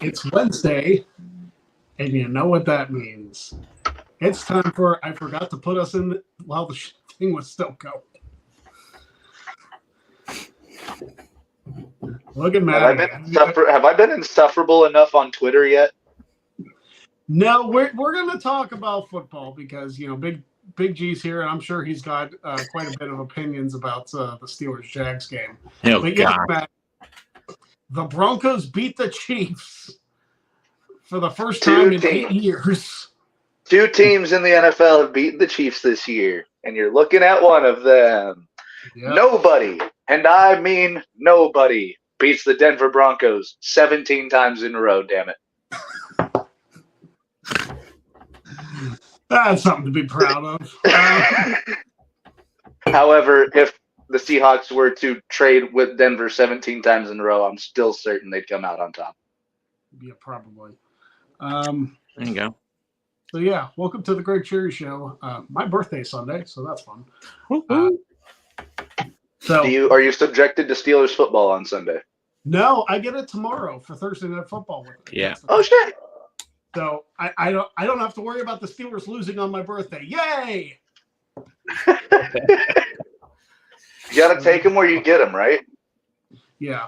It's Wednesday, and you know what that means. It's time for I forgot to put us in while the thing was still going. Look at Matt. Have I been insufferable enough on Twitter yet? No, we're going to talk about football because Big G's here, and I'm sure he's got quite a bit of opinions about the Steelers-Jags game. Oh, but yeah, Matt, the Broncos beat the Chiefs for the first time in 8 years. 2 teams in the NFL have beaten the Chiefs this year, and you're looking at one of them. Yep. Nobody, and I mean nobody, beats the Denver Broncos 17 times in a row, damn it. That's something to be proud of. However, if the Seahawks were to trade with Denver 17 times in a row, I'm still certain they'd come out on top. Yeah, probably. There you go. So, yeah, welcome to the Greg Cherry Show. My birthday's Sunday, so that's fun. Are you subjected to Steelers football on Sunday? No, I get it tomorrow for Thursday Night Football. With it. Yeah. Oh, shit. So I don't have to worry about the Steelers losing on my birthday. Yay! You got to take them where you get them, right? Yeah.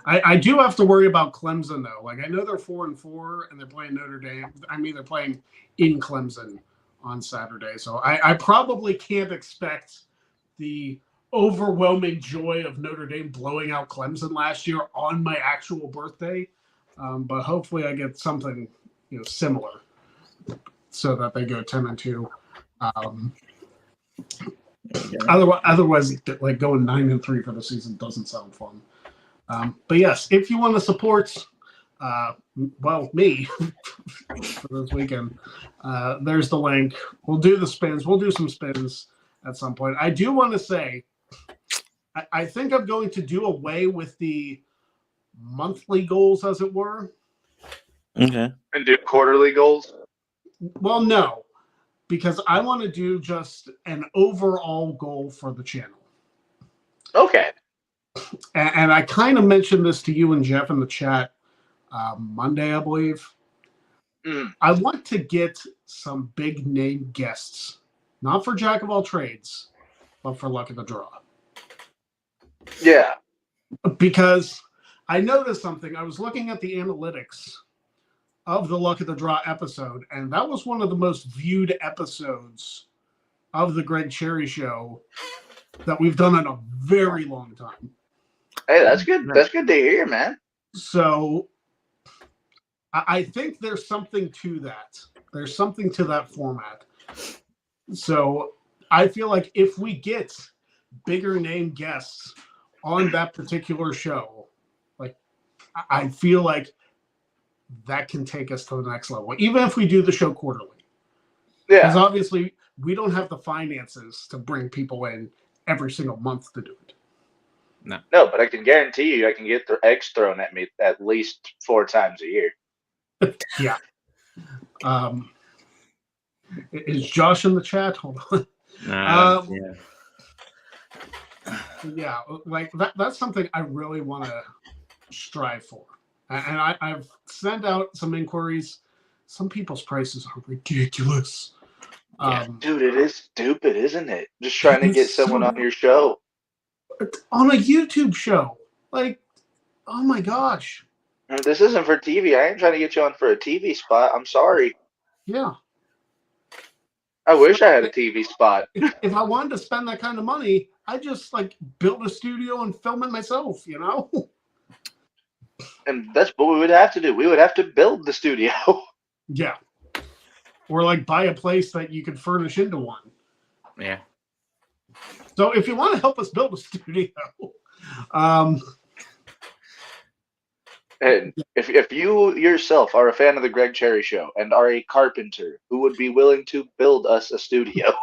I do have to worry about Clemson, though. Like, I know they're 4-4, and they're playing Notre Dame. I mean, they're playing in Clemson on Saturday. So I probably can't expect the overwhelming joy of Notre Dame blowing out Clemson last year on my actual birthday. But hopefully I get something similar so that they go 10-2. Otherwise, like going 9-3 for the season doesn't sound fun. But yes, if you want to support, me for this weekend, there's the link. We'll do the spins. We'll do some spins at some point. I do want to say, I think I'm going to do away with the monthly goals, as it were. Okay. And do quarterly goals? Well, no, because I want to do just an overall goal for the channel. Okay. And I kind of mentioned this to you and Jeff in the chat Monday, I believe. I want to get some big name guests, not for Jack of all trades, but for Luck of the Draw. Yeah. Because I noticed something. I was looking at the analytics of the Luck of the Draw episode, and that was one of the most viewed episodes of the Greg Cherry Show that we've done in a very long time. Hey, that's good. That's good to hear, man. So I think there's something to that. There's something to that format. So I feel like if we get bigger name guests on that particular show, like I feel like that can take us to the next level, even if we do the show quarterly. Yeah. Because obviously we don't have the finances to bring people in every single month to do it. No, but I can guarantee you I can get the eggs thrown at me at least 4 times a year. Yeah. Is Josh in the chat? Hold on. Yeah, like that's something I really want to strive for. And I've sent out some inquiries. Some people's prices are ridiculous. Dude, it is stupid, isn't it? Just trying to get someone on your show. On a YouTube show. Like, oh my gosh. This isn't for TV. I ain't trying to get you on for a TV spot. I'm sorry. Yeah. I wish I had a TV spot. If I wanted to spend that kind of money, I just build a studio and film it myself, And that's what we would have to do. We would have to build the studio. Yeah. Or buy a place that you could furnish into one. Yeah. So if you want to help us build a studio, and if you yourself are a fan of the Greg Cherry Show and are a carpenter who would be willing to build us a studio,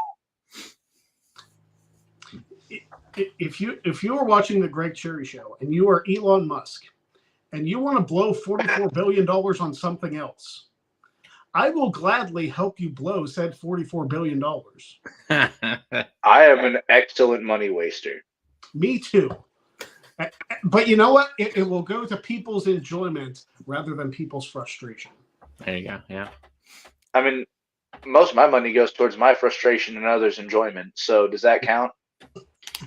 if you are watching the Greg Cherry Show and you are Elon Musk and you want to blow $44 billion on something else, I will gladly help you blow said $44 billion. I am an excellent money waster. Me too. But you know what? It will go to people's enjoyment rather than people's frustration. There you go. Yeah. I mean, most of my money goes towards my frustration and others' enjoyment. So does that count?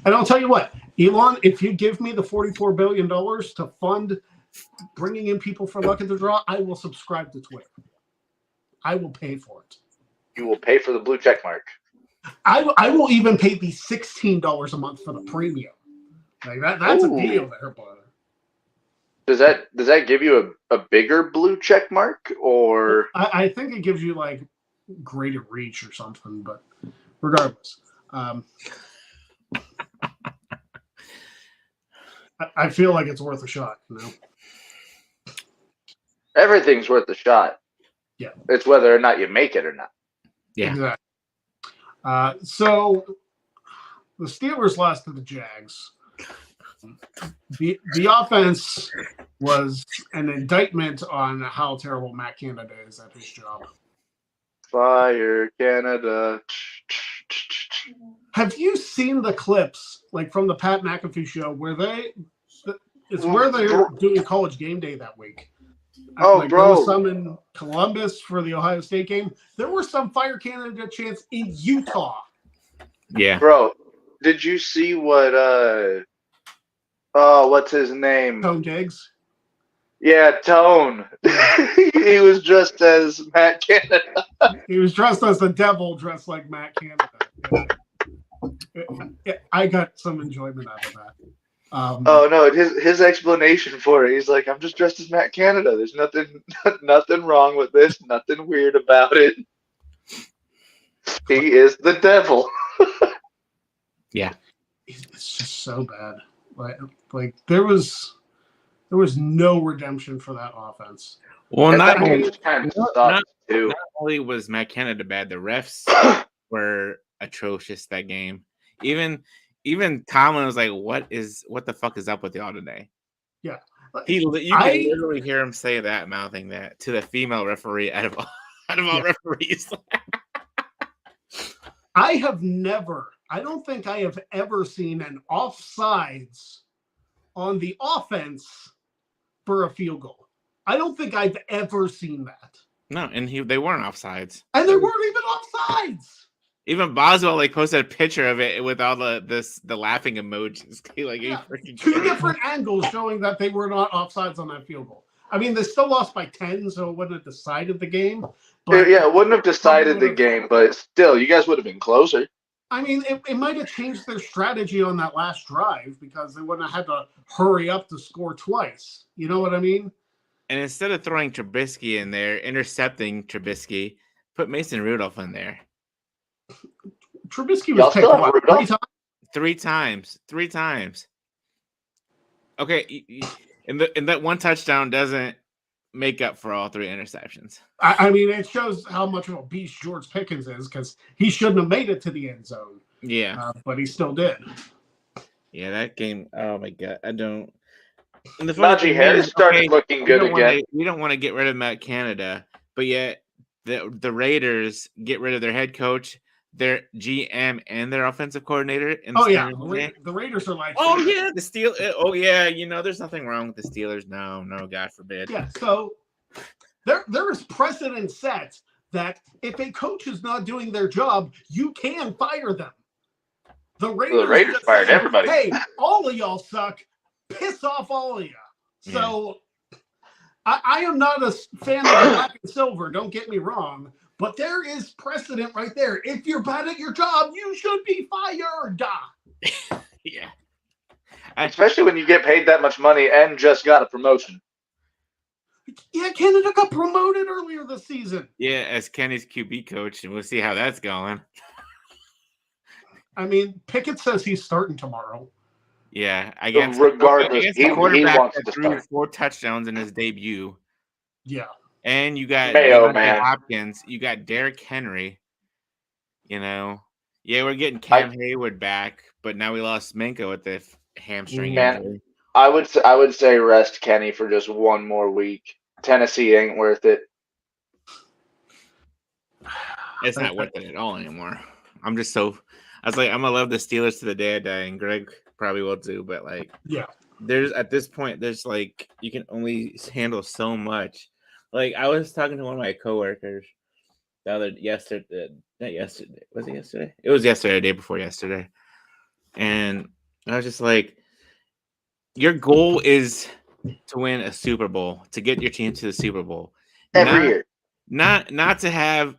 And I'll tell you what, Elon, if you give me the $44 billion to fund bringing in people for Luck of the Draw, I will subscribe to Twitter. I will pay for it. You will pay for the blue check mark. I will even pay the $16 a month for the premium. Like that's Ooh. a deal there, brother. Does that give you a bigger blue check mark, or I think it gives you like greater reach or something, but regardless. I feel like it's worth a shot, you know? everything's worth a shot? Yeah. It's whether or not you make it or not. Yeah. Exactly. So the Steelers lost to the Jags. The offense was an indictment on how terrible Matt Canada is at his job. Fire Canada. Have you seen the clips like from the Pat McAfee show where it's where they're doing College Game Day that week? Oh, like, bro. There was some in Columbus for the Ohio State game. There were some Fire Canada chants in Utah. Yeah. Bro, did you see what what's his name? Tone Diggs. Yeah, Tone. He was dressed as Matt Canada. He was dressed as the devil, dressed like Matt Canada. I got some enjoyment out of that. Oh no, his explanation for it. He's like, I'm just dressed as Matt Canada. There's nothing wrong with this. Nothing weird about it. He is the devil. Yeah. It's just so bad. Like there was no redemption for that offense. Well, And not that game just kind of sucked too. Not only was Matt Canada bad, the refs were atrocious that game. Even Tomlin was like, "What the fuck is up with y'all today?" Yeah, you can literally hear him say that, mouthing that to the female referee out of all referees. I don't think I have ever seen an offsides on the offense for a field goal. I don't think I've ever seen that. No, and they weren't offsides. And they weren't even offsides. Even Boswell posted a picture of it with all the laughing emojis. Two different angles showing that they were not offsides on that field goal. I mean, they still lost by 10, so it wouldn't have decided the game. But it wouldn't have decided the game, but still, you guys would have been closer. I mean, it might have changed their strategy on that last drive because they wouldn't have had to hurry up to score twice. You know what I mean? And instead of throwing Trubisky in there, intercepting Trubisky, put Mason Rudolph in there. Trubisky was picked what, 3 times? 3 times. Okay, and that one touchdown doesn't make up for all 3 interceptions. I mean, it shows how much of a beast George Pickens is because he shouldn't have made it to the end zone. Yeah, but he still did. Yeah, that game. Oh my god, I don't. Najee Harris started looking good again. We don't want to get rid of Matt Canada, but yet the Raiders get rid of their head coach, their GM, and their offensive coordinator. The Raiders are like, oh yeah, the Steelers. Oh yeah, there's nothing wrong with the Steelers. No, God forbid. Yeah, so there is precedent set that if a coach is not doing their job, you can fire them. The Raiders fired everybody. Hey, all of y'all suck. Piss off all of you. So I am not a fan of the black and silver, don't get me wrong, but there is precedent right there. If you're bad at your job, you should be fired. Yeah. Especially when you get paid that much money and just got a promotion. Yeah, Canada got promoted earlier this season. Yeah, as Kenny's QB coach, and we'll see how that's going. I mean, Pickett says he's starting tomorrow. Yeah, I guess. Regardless, he wants to threw 4 touchdowns in his debut. Yeah, and you got Hopkins, you got Derrick Henry. Yeah, we're getting Cam Hayward back, but now we lost Minka with the hamstring injury. I would say rest Kenny for just one more week. Tennessee ain't worth it. It's not worth it at all anymore. I was like, I'm gonna love the Steelers to the day I die, and Greg probably will too, but there's at this point, there's like you can only handle so much. Like I was talking to one of my coworkers yesterday. Not yesterday. Was it yesterday? It was yesterday, the day before yesterday. And I was just like, your goal is to win a Super Bowl, to get your team to the Super Bowl. Every year. Not to have.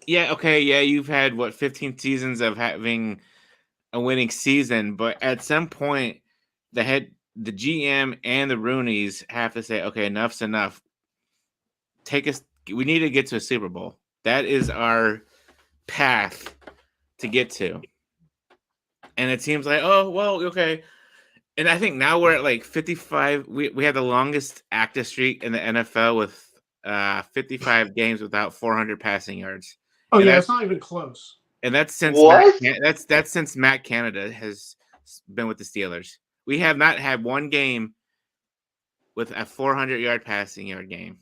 Yeah, okay, yeah, you've had 15 seasons of having a winning season, but at some point, the GM and the Rooneys have to say, okay, enough's enough. We need to get to a Super Bowl. That is our path to get to. And it seems like, oh, well, okay. And I think now we're at like 55. We have the longest active streak in the NFL with 55 games without 400 passing yards. Oh, and yeah, it's not even close. And that's since that's since Matt Canada has been with the Steelers. We have not had one game with a 400-yard passing yard game.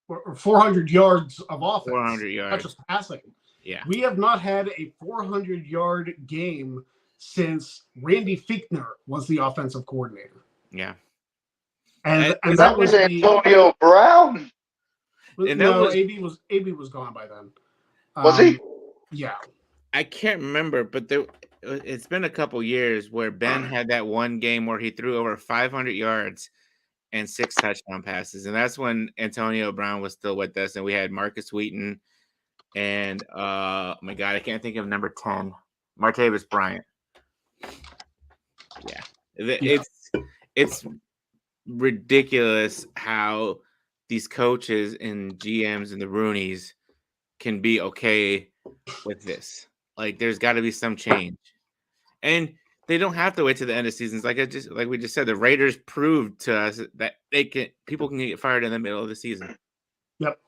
Or 400 yards of offense. 400 yards. Not just passing. Yeah. We have not had a 400-yard game since Randy Fichtner was the offensive coordinator. Yeah. And that was Antonio Brown. No, AB was gone by then. Was he? Yeah. I can't remember, but it's been a couple years where Ben had that one game where he threw over 500 yards and 6 touchdown passes. And that's when Antonio Brown was still with us. And we had Marcus Wheaton and, oh my God, I can't think of number 10, Martavis Bryant. Yeah. It's ridiculous how these coaches and GMs and the Rooneys can be okay with this. Like, there's got to be some change, and they don't have to wait to the end of seasons. Like we just said, the Raiders proved to us that people can get fired in the middle of the season. Yep.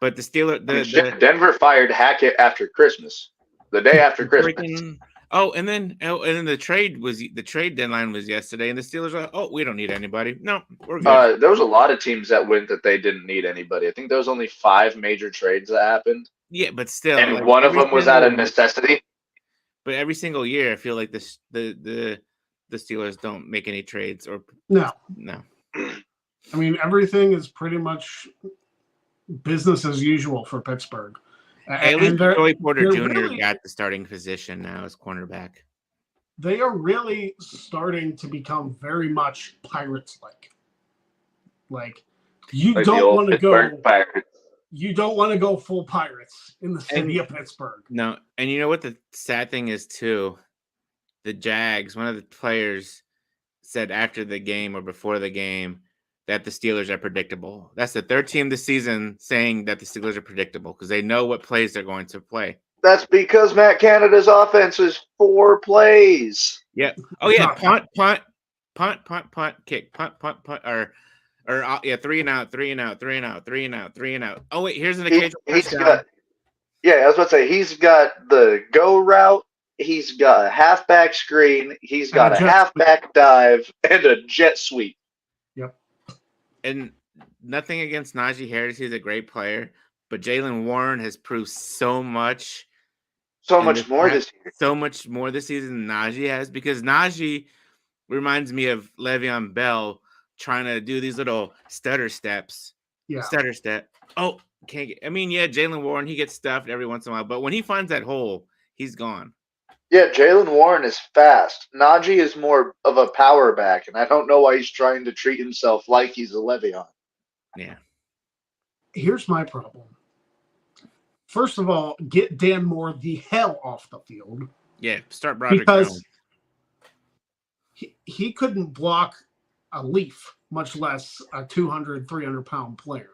But the Steelers, Denver fired Hackett after Christmas, the day after Christmas. And then the trade deadline was yesterday, and the Steelers were like, oh, we don't need anybody. No, we're good. There was a lot of teams that went that they didn't need anybody. I think there was only 5 major trades that happened. Yeah, but still, and one of them was out of necessity. But every single year, I feel like the Steelers don't make any trades or no. I mean, everything is pretty much business as usual for Pittsburgh. At least Joey Porter Jr. got the starting position now as cornerback. They are really starting to become very much Pirates-like. Like you don't want to go Pirates. You don't want to go full Pirates in the city of Pittsburgh. No, and you know what the sad thing is too? The Jags, one of the players said after the game or before the game that the Steelers are predictable. That's the 3rd team this season saying that the Steelers are predictable because they know what plays they're going to play. That's because Matt Canada's offense is 4 plays. Yeah. Oh yeah, punt, kick, punt, or 3 and out. Oh wait, here's an occasional touchdown. I was about to say he's got the go route. He's got a halfback screen. He's got a halfback dive and a jet sweep. Yep. And nothing against Najee Harris. He's a great player. But Jaylen Warren has proved so much. So much more this year. So much more this season than Najee has. Because Najee reminds me of Le'Veon Bell trying to do these little stutter steps. Yeah. Stutter step. Oh, can't get. I mean, yeah, Jaylen Warren, he gets stuffed every once in a while. But when he finds that hole, he's gone. Yeah, Jaylen Warren is fast. Najee is more of a power back, and I don't know why he's trying to treat himself like he's a Le'Veon. Yeah. Here's my problem. First of all, get Dan Moore the hell off the field. Yeah, start Broderick because he couldn't block a leaf, much less a 200, 300-pound player.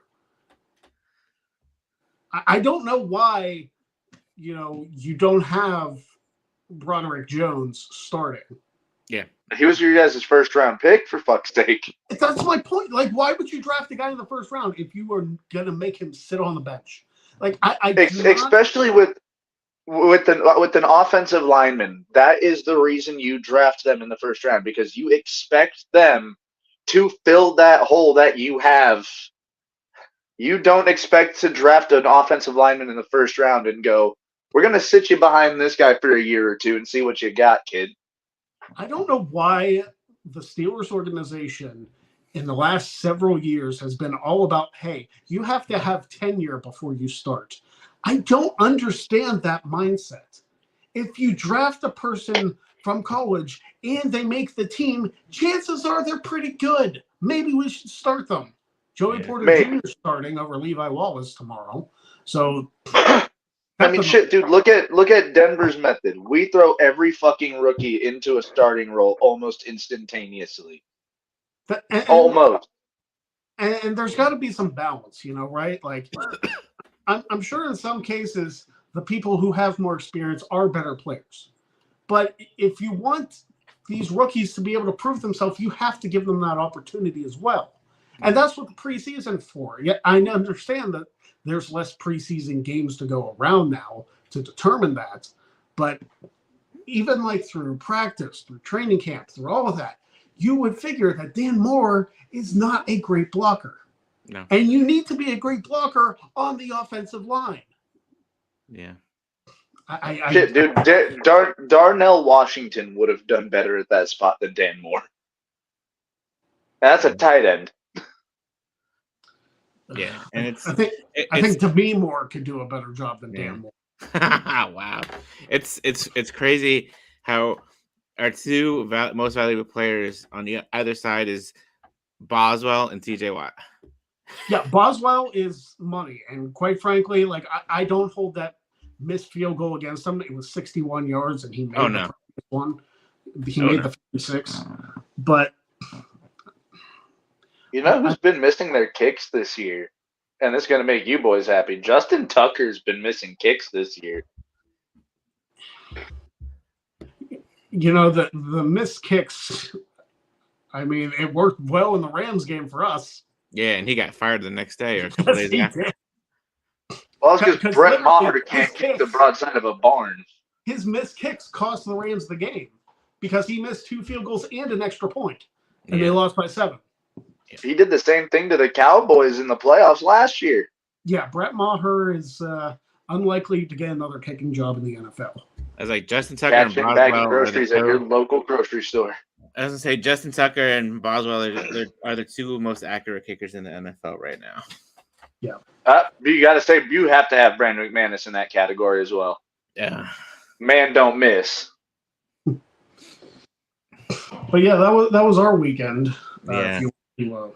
I don't know why, you don't have Broderick Jones starting. Yeah. He was your guys' first-round pick, for fuck's sake. That's my point. Like, why would you draft a guy in the first round if you were going to make him sit on the bench? Like, especially with an offensive lineman, that is the reason you draft them in the first round, because you expect them to fill that hole that you have. You don't expect to draft an offensive lineman in the first round and go, we're going to sit you behind this guy for a year or two and see what you got, kid. I don't know why the Steelers organization in the last several years has been all about, hey, you have to have tenure before you start. I don't understand that mindset. If you draft a person from college and they make the team, chances are they're pretty good. Maybe we should start them. Joey Porter Jr. is starting over Levi Wallace tomorrow. So I mean, shit, dude. Look at Denver's method. We throw every fucking rookie into a starting role almost instantaneously. Almost. And there's got to be some balance, right? Like, I'm sure in some cases the people who have more experience are better players. But if you want these rookies to be able to prove themselves, you have to give them that opportunity as well. And that's what the preseason's for. Yeah, I understand that there's less preseason games to go around now to determine that. But even like through practice, through training camp, through all of that, you would figure that Dan Moore is not a great blocker. No. And you need to be a great blocker on the offensive line. Yeah. Shit, dude. Darnell Washington would have done better at that spot than Dan Moore. That's a tight end. Yeah, and I think Demi Moore could do a better job than Dan Moore. Wow, it's crazy how our two most valuable players on the other side is Boswell and TJ Watt. Yeah, Boswell is money, and quite frankly, like I don't hold that missed field goal against him. It was 61 yards, and he made the one. He made the 56, but. You know who's been missing their kicks this year? And it's going to make you boys happy. Justin Tucker's been missing kicks this year. The missed kicks, I mean, it worked well in the Rams game for us. Yeah, and he got fired the next day or a couple days after. Well, it's because Brett Maher can't kick the broadside of a barn. His missed kicks cost the Rams the game because he missed 2 field goals and an extra point, and they lost by 7. He did the same thing to the Cowboys in the playoffs last year. Yeah, Brett Maher is unlikely to get another kicking job in the NFL. I was like, Justin Tucker and Boswell bagging groceries at your local grocery store. I was going to say, Justin Tucker and Boswell are the 2 most accurate kickers in the NFL right now. Yeah. You got to say, you have to have Brandon McManus in that category as well. Yeah. Man don't miss. But yeah, that was our weekend. Yeah. If you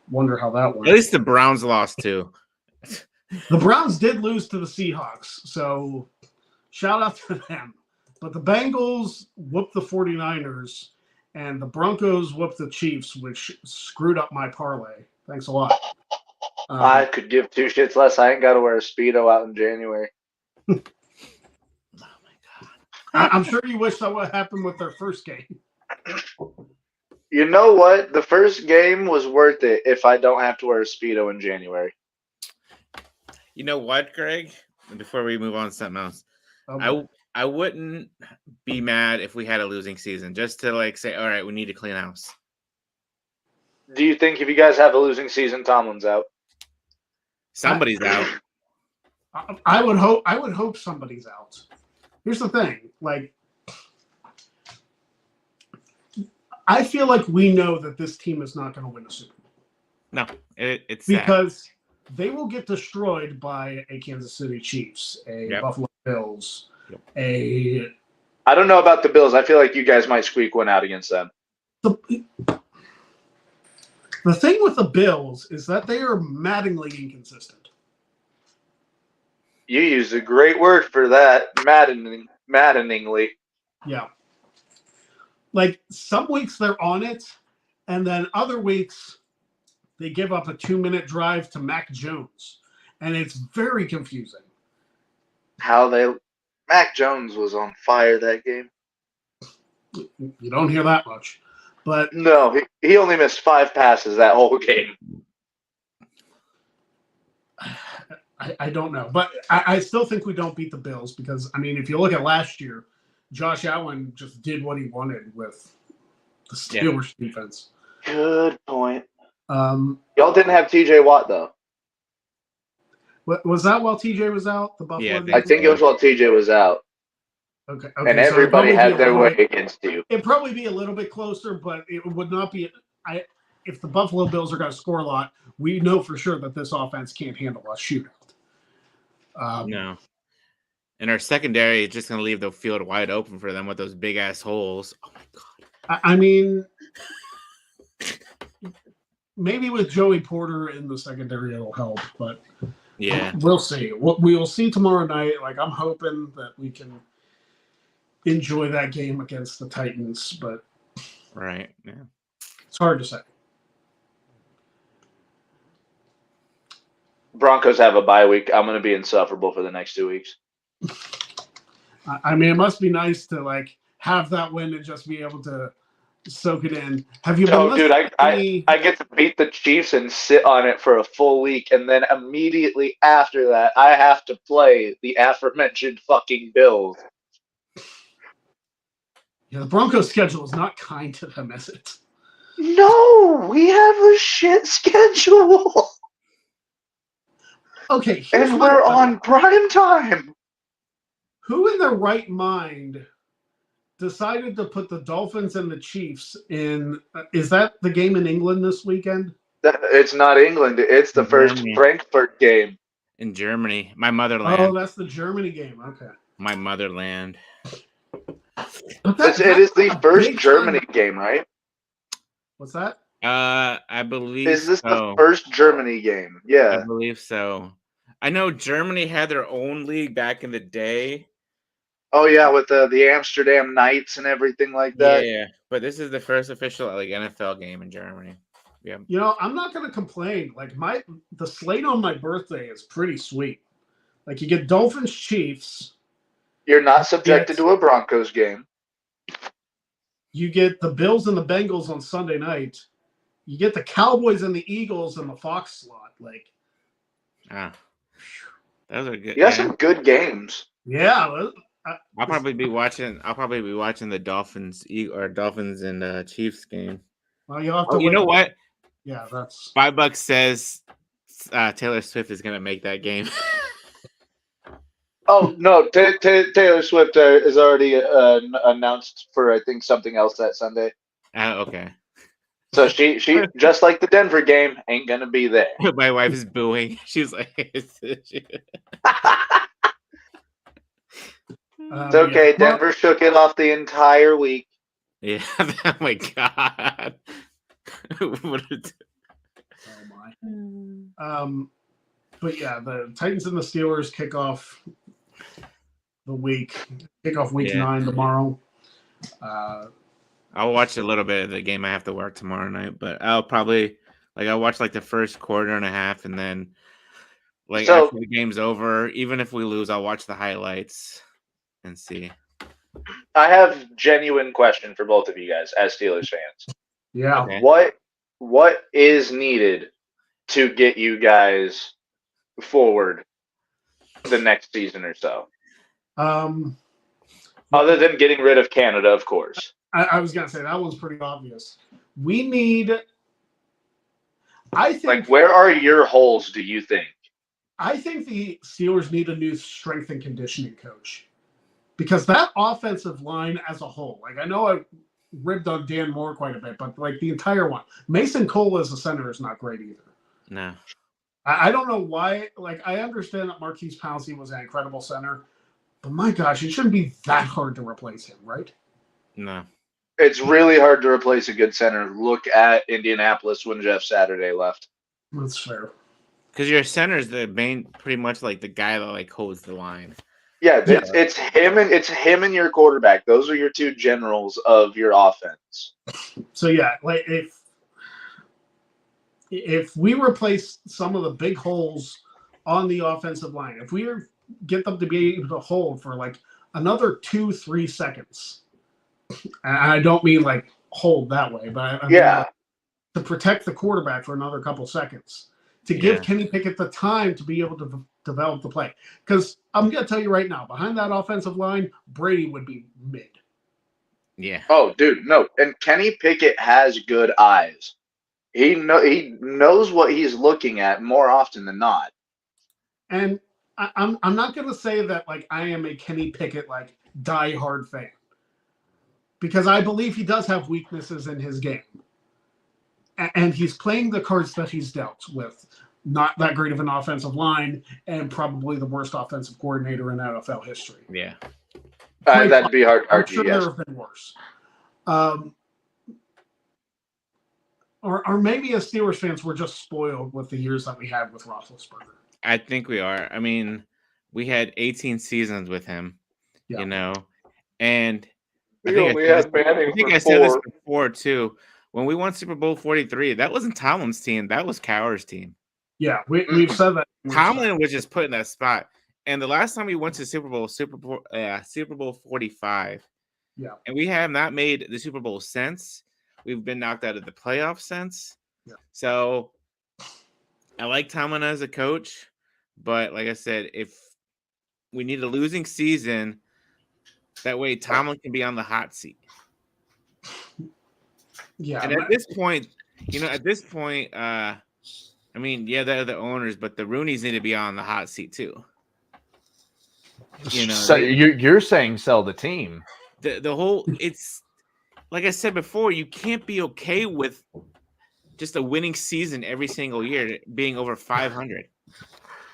wonder how that went. At least the Browns lost too. The Browns did lose to the Seahawks, so shout out to them. But the Bengals whooped the 49ers, and the Broncos whooped the Chiefs, which screwed up my parlay. Thanks a lot. I could give 2 shits less. I ain't got to wear a Speedo out in January. Oh my God. I'm sure you wish that would happen with their first game. You know what? The first game was worth it if I don't have to wear a Speedo in January. You know what, Greg? Before we move on to something else, I wouldn't be mad if we had a losing season, just to like say, all right, we need to clean house. Do you think if you guys have a losing season, Tomlin's out? Somebody's out. I would hope somebody's out. Here's the thing, like, I feel like we know that this team is not going to win a Super Bowl. No, it's because they will get destroyed by a Kansas City Chiefs, Buffalo Bills, I don't know about the Bills. I feel like you guys might squeak one out against them. The thing with the Bills is that they are maddeningly inconsistent. You used a great word for that, maddeningly. Yeah. Like, some weeks they're on it, and then other weeks they give up a 2-minute drive to Mac Jones, and it's very confusing. Mac Jones was on fire that game. You don't hear that much, but no, he only missed 5 passes that whole game. I don't know, but I still think we don't beat the Bills because, I mean, if you look at last year, Josh Allen just did what he wanted with the Steelers defense. Good point. Y'all didn't have TJ Watt, though. Was that while TJ was out? The Buffalo game? I think it was while TJ was out. Okay. And so everybody it'd had probably be a their little way bit- against you. It'd probably be a little bit closer, but it would not be. If the Buffalo Bills are going to score a lot, we know for sure that this offense can't handle a shootout. No. And our secondary is just going to leave the field wide open for them with those big ass holes. Oh my god! I mean, maybe with Joey Porter in the secondary, it'll help, but Yeah, we'll see. We will see tomorrow night. Like, I'm hoping that we can enjoy that game against the Titans, but right. Yeah. it's hard to say. Broncos have a bye week. I'm going to be insufferable for the next 2 weeks. I mean, it must be nice to like have that win and just be able to soak it in. Have you been? Oh, dude, listening I get to beat the Chiefs and sit on it for a full week, and then immediately after that, I have to play the aforementioned fucking Bills. Yeah, the Broncos' schedule is not kind to them, is it? No, we have a shit schedule, Okay, and we're on prime time. Who in their right mind decided to put the Dolphins and the Chiefs in? Is that the game in England this weekend? It's not England. It's the first Germany. Frankfurt game. In Germany, my motherland. Oh, that's the Germany game. Okay. My motherland. But It is the a first big Germany time- game, right? What's that? I believe Is this so. the first Germany game? I Yeah. believe so. I know Germany had their own league back in the day. Oh yeah, with the Amsterdam Knights and everything like that. Yeah, but this is the first official like NFL game in Germany. Yeah. You know, I'm not going to complain. Like the slate on my birthday is pretty sweet. Like you get Dolphins, Chiefs. You're not subjected to a Broncos game. You get the Bills and the Bengals on Sunday night. You get the Cowboys and the Eagles in the Fox slot. Like, Those are good. You got some good games. yeah. I'll probably be watching the Dolphins and Chiefs game. Well, you'll have to. Oh, you know what? Yeah, that's $5 says Taylor Swift is gonna make that game. Oh no, Taylor Swift is already announced for I think something else that Sunday. Okay. So she just like the Denver game ain't gonna be there. My wife is booing. She's like, It's okay. Yeah. Denver shook it off the entire week. yeah. Oh my god. What is- Oh my. But yeah, the Titans and the Steelers kick off week 9 tomorrow. I'll watch a little bit of the game. I have to work tomorrow night, but I'll probably I'll watch like the first quarter and a half, and then after the game's over, even if we lose, I'll watch the highlights and see. I have genuine question for both of you guys as Steelers fans. Yeah. Okay. What is needed to get you guys forward the next season or so? Other than getting rid of Canada, of course. I was gonna say that one's pretty obvious. We need. I think. Like, where are your holes? Do you think? I think the Steelers need a new strength and conditioning coach, because that offensive line as a whole, like I know I ribbed on Dan Moore quite a bit, but like the entire one, Mason Cole as a center is not great either. No. I don't know why. Like I understand that Marquise Pouncey was an incredible center, but my gosh, it shouldn't be that hard to replace him, right? No. It's really hard to replace a good center. Look at Indianapolis when Jeff Saturday left. That's fair. Because your center is the main, pretty much like the guy that holds the line. Yeah, it's him and your quarterback. Those are your two generals of your offense. So yeah, like if we replace some of the big holes on the offensive line, if we get them to be able to hold for like another 2-3 seconds, and I don't mean like hold that way, but I mean like to protect the quarterback for another couple seconds, to give Kenny Pickett the time to be able to develop the play. Because I'm going to tell you right now, behind that offensive line, Brady would be mid. Yeah. Oh, dude, no. And Kenny Pickett has good eyes. He knows what he's looking at more often than not. And I'm not going to say that like I am a Kenny Pickett like diehard fan, because I believe he does have weaknesses in his game, and he's playing the cards that he's dealt with. Not that great of an offensive line, and probably the worst offensive coordinator in NFL history. Yeah, that'd be hard to I'm argue. sure Yes. there have been worse. Or maybe as Steelers fans, we're just spoiled with the years that we had with Roethlisberger. I think we are. I mean, we had 18 seasons with him, Yeah. you know, and We only had Manning for I said this 4. before too. When we won Super Bowl 43, that wasn't Tomlin's team. That was Cowher's team. Yeah, we've said that. Tomlin was just put in that spot. And the last time we went to Super Bowl 45. Yeah. And we have not made the Super Bowl since. We've been knocked out of the playoffs since. Yeah. So I like Tomlin as a coach, but like I said, if we need a losing season, that way Tomlin can be on the hot seat. Yeah. And at this point, I mean, yeah, they're the owners, but the Rooneys need to be on the hot seat too. You know, so you're saying sell the team. The whole, it's like I said before, you can't be okay with just a winning season every single year being over 500.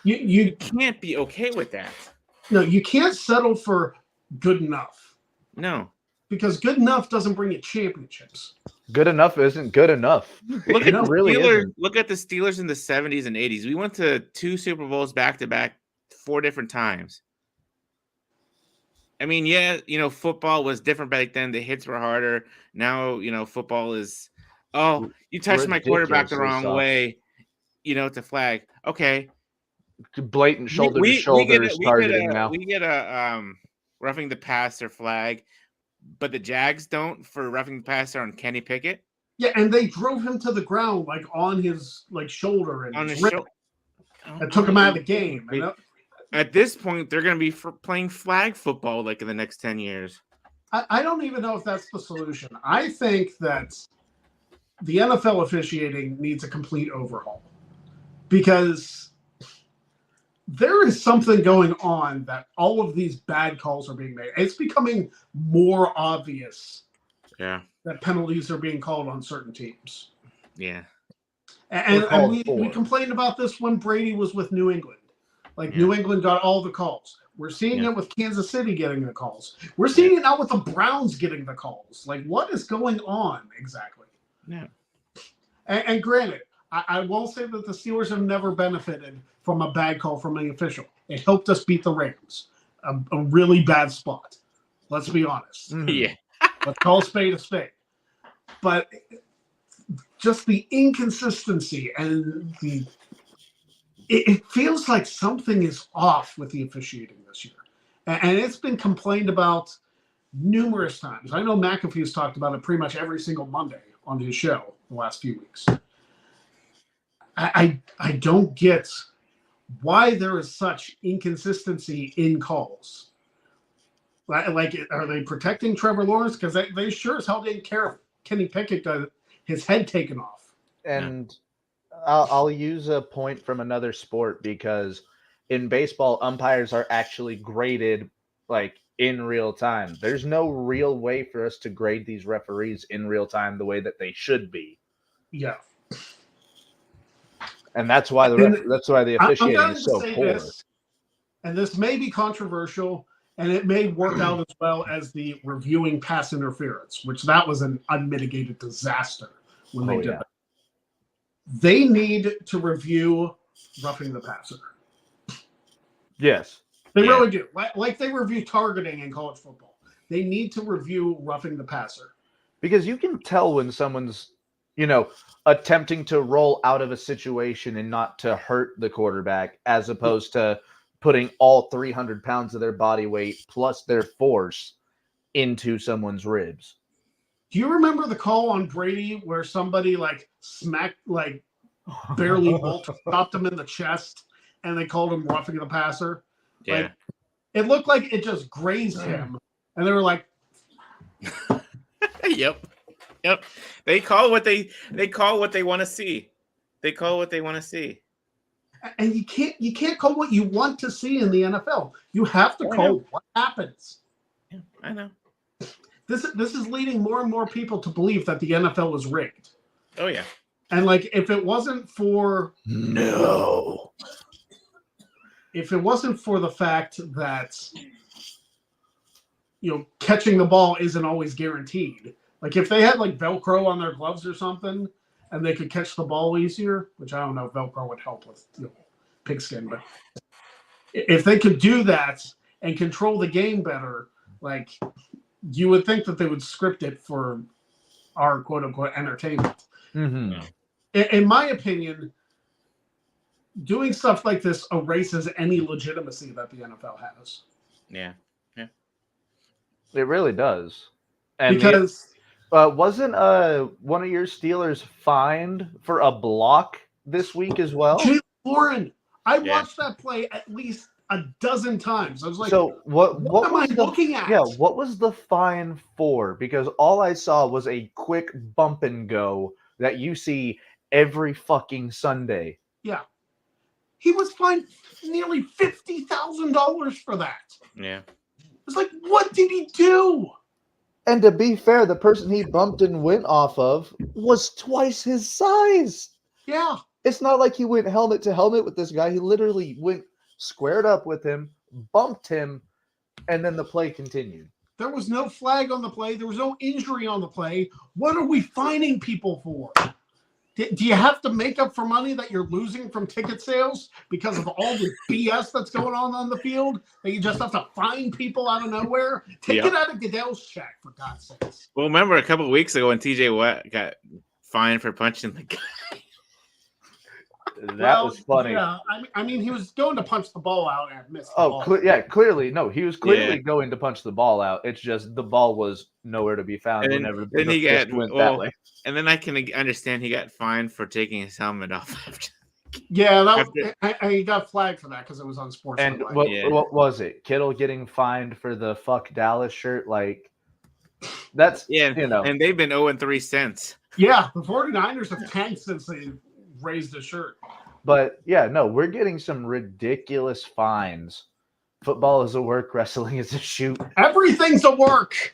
You can't be okay with that. No, you can't settle for good enough. No. Because good enough doesn't bring you championships. Good enough isn't good enough. Look at the really Steelers. isn't. Look at the Steelers in the 70s and 80s. We went to 2 Super Bowls back to back 4 different times. I mean, yeah, football was different back then. The hits were harder. Now, football is, oh, you touched my quarterback the wrong way. It's a flag. Okay. Blatant shoulder to shoulders targeting now. We get a roughing the passer flag, but the Jags don't for roughing the passer on Kenny Pickett. Yeah, and they drove him to the ground like on his shoulder and on his shoulder. That took him out of the game. At this point, they're going to be playing flag football like in the next 10 years. I don't even know if that's the solution. I think that the NFL officiating needs a complete overhaul, because there is something going on that all of these bad calls are being made. It's becoming more obvious that penalties are being called on certain teams. Yeah. And we complained about this when Brady was with New England. New England got all the calls. We're seeing it with Kansas City getting the calls. We're seeing it now with the Browns getting the calls. What is going on exactly? Yeah. And granted, I won't say that the Steelers have never benefited from a bad call from an official. It helped us beat the Rams. A really bad spot. Let's be honest. Yeah. Let's call a spade a spade. But just the inconsistency and it feels like something is off with the officiating this year. And it's been complained about numerous times. I know McAfee's talked about it pretty much every single Monday on his show the last few weeks. I don't get why there is such inconsistency in calls. Are they protecting Trevor Lawrence? Because they sure as hell didn't care if Kenny Pickett got his head taken off. And I'll use a point from another sport, because in baseball, umpires are actually graded in real time. There's no real way for us to grade these referees in real time the way that they should be. Yeah. And that's why the officiating is so poor. And this may be controversial, and it may work out as well as the reviewing pass interference, which that was an unmitigated disaster when they did that. They need to review roughing the passer. Yes. They really do. Like they review targeting in college football. They need to review roughing the passer. Because you can tell when someone's, attempting to roll out of a situation and not to hurt the quarterback, as opposed to putting all 300 pounds of their body weight plus their force into someone's ribs. Do you remember the call on Brady where somebody smacked, barely stopped him in the chest, and they called him roughing the passer? Yeah. It looked like it just grazed him, and they were like, Yep. They call what they want to see. They call what they want to see. And you can't call what you want to see in the NFL. You have to I call know. what happens. Yeah, I know. This is leading more and more people to believe that the NFL is rigged. Oh yeah. And like if it wasn't for No. the fact that catching the ball isn't always guaranteed. Like if they had like Velcro on their gloves or something and they could catch the ball easier, which I don't know if Velcro would help with pigskin, but if they could do that and control the game better, like you would think that they would script it for our quote unquote entertainment. Mm-hmm. In my opinion, doing stuff like this erases any legitimacy that the NFL has. Yeah. It really does. And Because wasn't one of your Steelers fined for a block this week as well? Jaylen Warren, I Yeah. watched that play at least a dozen times. I was like, So what am I was the, looking at? Yeah, what was the fine for? Because all I saw was a quick bump and go that you see every fucking Sunday. He was fined nearly $50,000 for that. Yeah. It's like, what did he do? And to be fair, the person he bumped and went off of was twice his size. Yeah. It's not like he went helmet to helmet with this guy. He literally went squared up with him, bumped him, and then the play continued. There was no flag on the play. There was no injury on the play. What are we fining people for? Do you have to make up for money that you're losing from ticket sales because of all the BS that's going on the field? That you just have to fine people out of nowhere? Take it out of Goodell's check, for God's sakes. Well, remember a couple of weeks ago when TJ Watt got fined for punching the guy? That was funny. Yeah, I mean, he was going to punch the ball out and missed the ball. Clearly. No, he was clearly going to punch the ball out. It's just the ball was nowhere to be found whenever then he went that way. And then I can understand he got fined for taking his helmet off after. Yeah, he got flagged for that because it was on Sports. And what was it? Kittle getting fined for the "fuck Dallas" shirt? Like that's and they've been 0-3 since. Yeah, the 49ers have tanked since they raised the shirt. But we're getting some ridiculous fines. Football is a work, wrestling is a shoot. Everything's a work.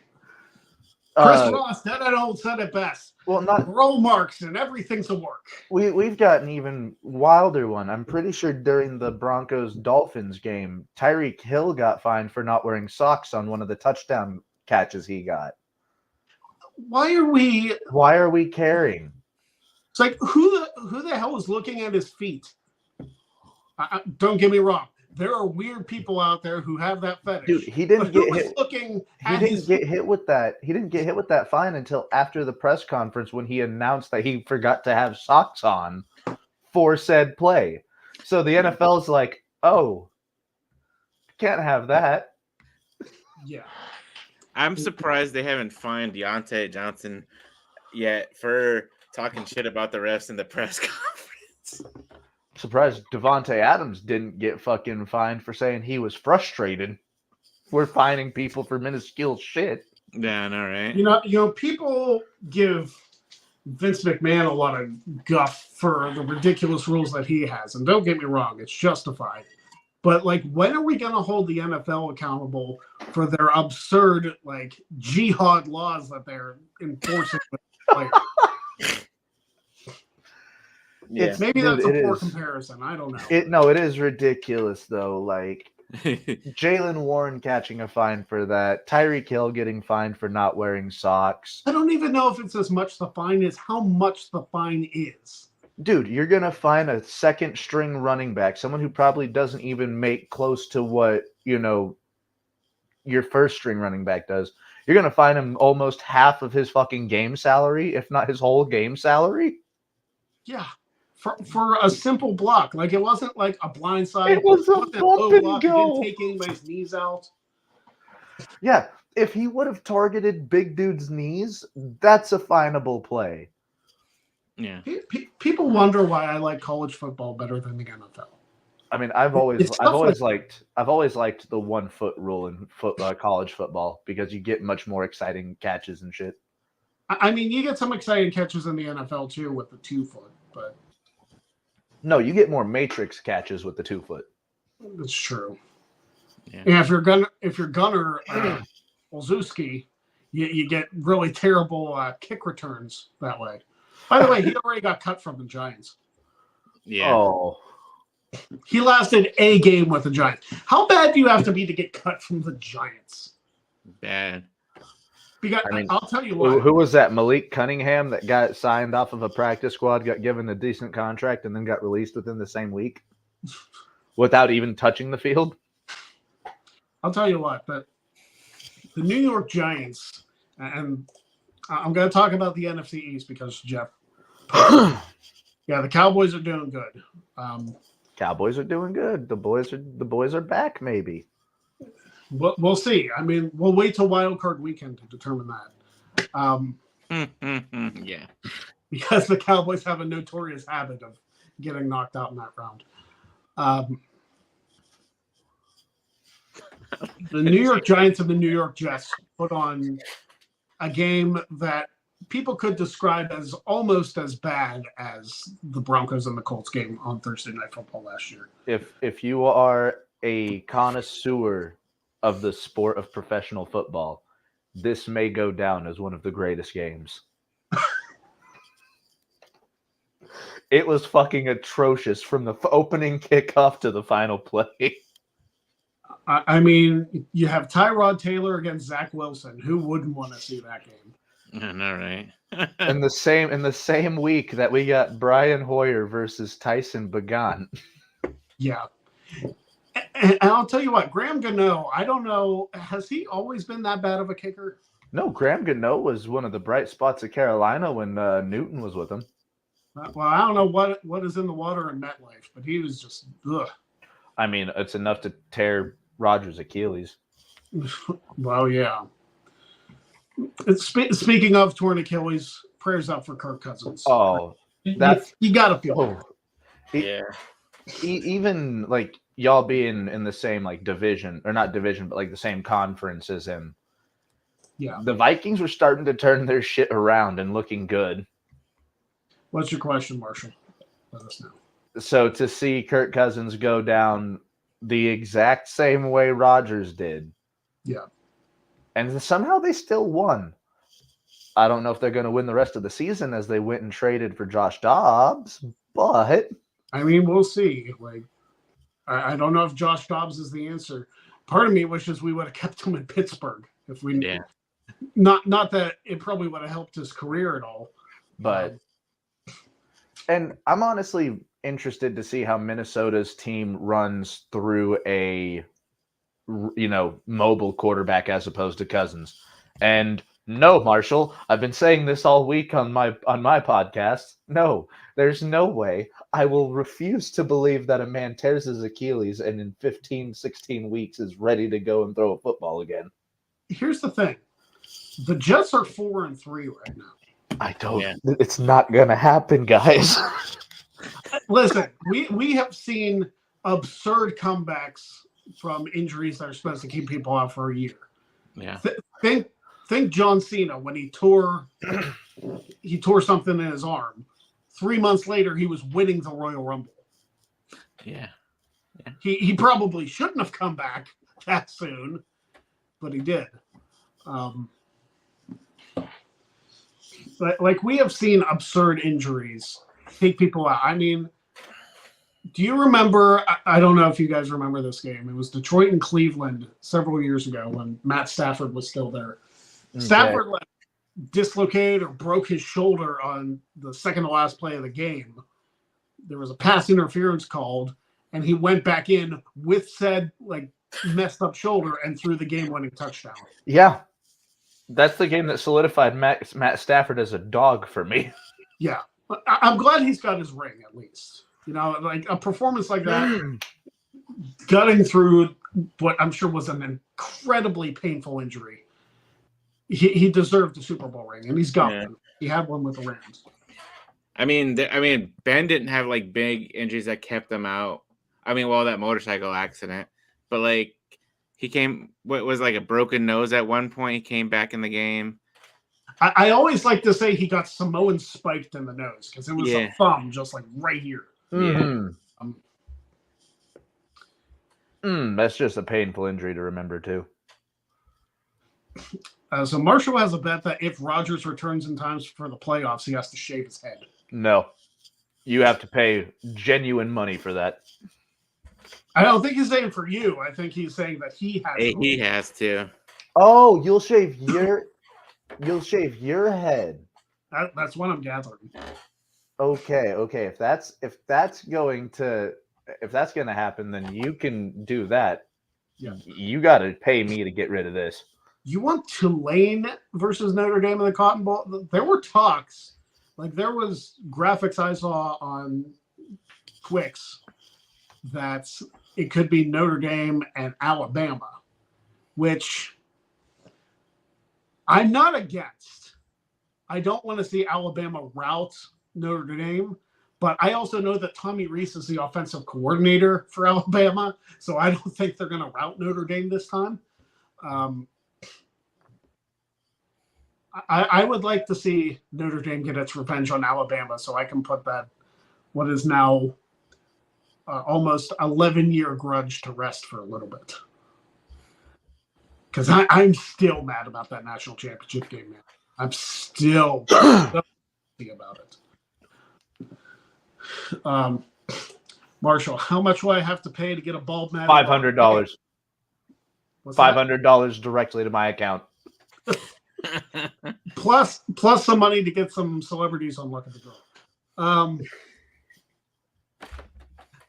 Chris Ross, that old said it best. Well, not roll marks and everything's a work. We've got an even wilder one. I'm pretty sure during the Broncos-Dolphins game, Tyreek Hill got fined for not wearing socks on one of the touchdown catches he got. Why are we caring? It's like who the hell is looking at his feet? Don't get me wrong. There are weird people out there who have that fetish. Dude, he didn't get hit. He didn't get hit with that. He didn't get hit with that fine until after the press conference when he announced that he forgot to have socks on for said play. So the NFL's like, "Oh, can't have that." Yeah. I'm surprised they haven't fined Deontay Johnson yet for talking shit about the refs in the press conference. Surprised Devontae Adams didn't get fucking fined for saying he was frustrated. We're fining people for minuscule shit. Yeah, I know, right? You know, people give Vince McMahon a lot of guff for the ridiculous rules that he has, and don't get me wrong, it's justified. But like, when are we going to hold the NFL accountable for their absurd, like, jihad laws that they're enforcing with players? Yeah, maybe that's a poor comparison. I don't know. It is ridiculous though. Like Jaylen Warren catching a fine for that. Tyreek Hill getting fined for not wearing socks. I don't even know if it's as much the fine as how much the fine is. Dude, you're gonna fine a second string running back, someone who probably doesn't even make close to what your first string running back does. You're gonna fine him almost half of his fucking game salary, if not his whole game salary. Yeah. For a simple block. Like, it wasn't like a blind side. It was a bump and go. He didn't take anybody's knees out. Yeah, if he would have targeted big dude's knees, that's a finable play. Yeah. People wonder why I like college football better than the NFL. I mean, I've always liked the 1 foot rule in college football because you get much more exciting catches and shit. I mean, you get some exciting catches in the NFL too with the 2 foot, but No, you get more matrix catches with the 2 foot. That's true. Yeah. And if you're Gunnar Olszewski, you get really terrible kick returns that way. By the way, he already got cut from the Giants. Yeah. Oh, He lasted a game with the Giants. How bad do you have to be to get cut from the Giants? Bad. Because I mean, I'll tell you what. who was that? Malik Cunningham that got signed off of a practice squad, got given a decent contract, and then got released within the same week without even touching the field. I'll tell you what. But the New York Giants, and I'm going to talk about the NFC East because Jeff. Yeah, the Cowboys are doing good. Cowboys are doing good. The boys are back. Maybe. We'll see. I mean, we'll wait till Wild Card Weekend to determine that. Yeah. Because the Cowboys have a notorious habit of getting knocked out in that round. The New York Giants and the New York Jets put on a game that people could describe as almost as bad as the Broncos and the Colts game on Thursday Night Football last year. If you are a connoisseur of the sport of professional football, this may go down as one of the greatest games. It was fucking atrocious from the opening kickoff to the final play. I mean, you have Tyrod Taylor against Zach Wilson. Who wouldn't want to see that game? I know, right? In the same week that we got Brian Hoyer versus Tyson Begant. Yeah. And I'll tell you what, Graham Gano, I don't know, has he always been that bad of a kicker? No, Graham Gano was one of the bright spots of Carolina when Newton was with him. Well, I don't know what is in the water in MetLife, but he was just, ugh. I mean, it's enough to tear Rodgers' Achilles. Well, yeah. Speaking of torn Achilles, prayers up for Kirk Cousins. Oh, that's you got to feel it. Yeah. Even like y'all being in the same like division, or not division, but like the same conference as him. Yeah. The Vikings were starting to turn their shit around and looking good. What's your question, Marshall? Let us know. So to see Kirk Cousins go down the exact same way Rodgers did. Yeah. And somehow they still won. I don't know if they're going to win the rest of the season as they went and traded for Josh Dobbs, but I mean, we'll see. Like, I don't know if Josh Dobbs is the answer. Part of me wishes we would have kept him in Pittsburgh if we. Yeah. Not that it probably would have helped his career at all. But and I'm honestly interested to see how Minnesota's team runs through a mobile quarterback as opposed to Cousins. And no, Marshall, I've been saying this all week on my podcast. No, there's no way. I will refuse to believe that a man tears his Achilles and in 15, 16 weeks is ready to go and throw a football again. Here's the thing. The Jets are 4-3 right now. I don't. Yeah. It's not gonna happen, guys. Listen, we have seen absurd comebacks from injuries that are supposed to keep people out for a year. Yeah. Think John Cena when he tore something in his arm. 3 months later, he was winning the Royal Rumble. Yeah. He probably shouldn't have come back that soon, but he did. Like we have seen absurd injuries take people out. I mean, do you remember? I don't know if you guys remember this game. It was Detroit and Cleveland several years ago when Matt Stafford was still there. Okay. Stafford dislocated or broke his shoulder on the second to last play of the game. There was a pass interference called, and he went back in with said messed up shoulder and threw the game-winning touchdown. Yeah. That's the game that solidified Matt Stafford as a dog for me. Yeah. I'm glad he's got his ring at least. Like a performance like that, gutting through what I'm sure was an incredibly painful injury. He deserved a Super Bowl ring, and he's got one. He had one with the Rams. I mean, Ben didn't have big injuries that kept him out. I mean, that motorcycle accident, but he came. What was a broken nose at one point? He came back in the game. I always like to say he got Samoan spiked in the nose because it was a thumb just right here. Mhm. Um, That's just a painful injury to remember too. So Marshall has a bet that if Rodgers returns in time for the playoffs, he has to shave his head. No, you have to pay genuine money for that. I don't think he's saying for you. I think he's saying that he has. He has to. Oh, you'll shave your head. That's what I'm gathering. Okay. If that's going to happen, then you can do that. Yeah. You got to pay me to get rid of this. You want Tulane versus Notre Dame in the Cotton Bowl? There were talks. Like, there was graphics I saw on Twix that it could be Notre Dame and Alabama, which I'm not against. I don't want to see Alabama rout Notre Dame, but I also know that Tommy Rees is the offensive coordinator for Alabama, so I don't think they're going to rout Notre Dame this time. I would like to see Notre Dame get its revenge on Alabama, so I can put that, what is now almost 11-year grudge to rest for a little bit. Because I'm still mad about that national championship game, man. I'm still happy about it. Marshall, how much will I have to pay to get a bald man? $500. What's that? $500 directly to my account. Plus some money to get some celebrities on Luck of the Draw.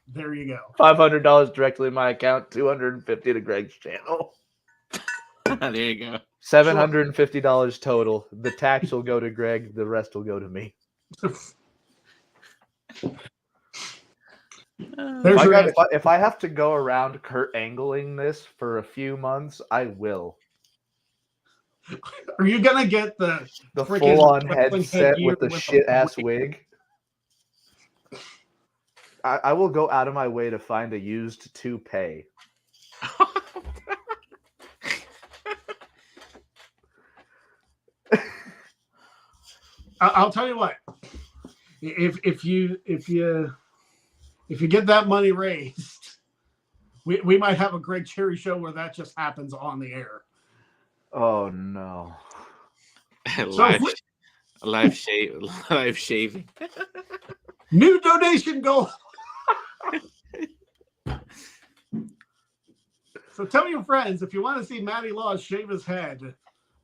There you go. $500 directly to my account. $250 to Greg's channel. There you go. $750 total. The tax will go to Greg. The rest will go to me. If I have to go around Kurt Angling this for a few months, I will. Are you gonna get the full-on headset with the shit-ass wig? I will go out of my way to find a used toupee. I'll tell you what. If you get that money raised, we might have a Greg Cherry show where that just happens on the air. Oh no! live shaving. New donation goal. So tell your friends if you want to see Matty Laws shave his head.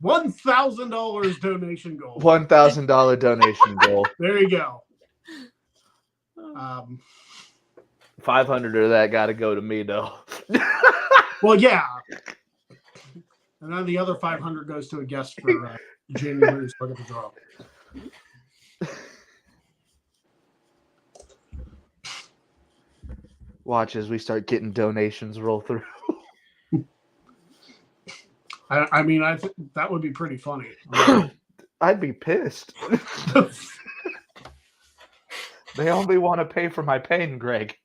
$1,000 donation goal. $1,000 donation goal. There you go. 500 of that got to go to me though. Well, yeah. And then the other 500 goes to a guest for January's Look at the Draw. Watch as we start getting donations roll through. I mean, I think that would be pretty funny. I'd be pissed. They only want to pay for my pain, Greg.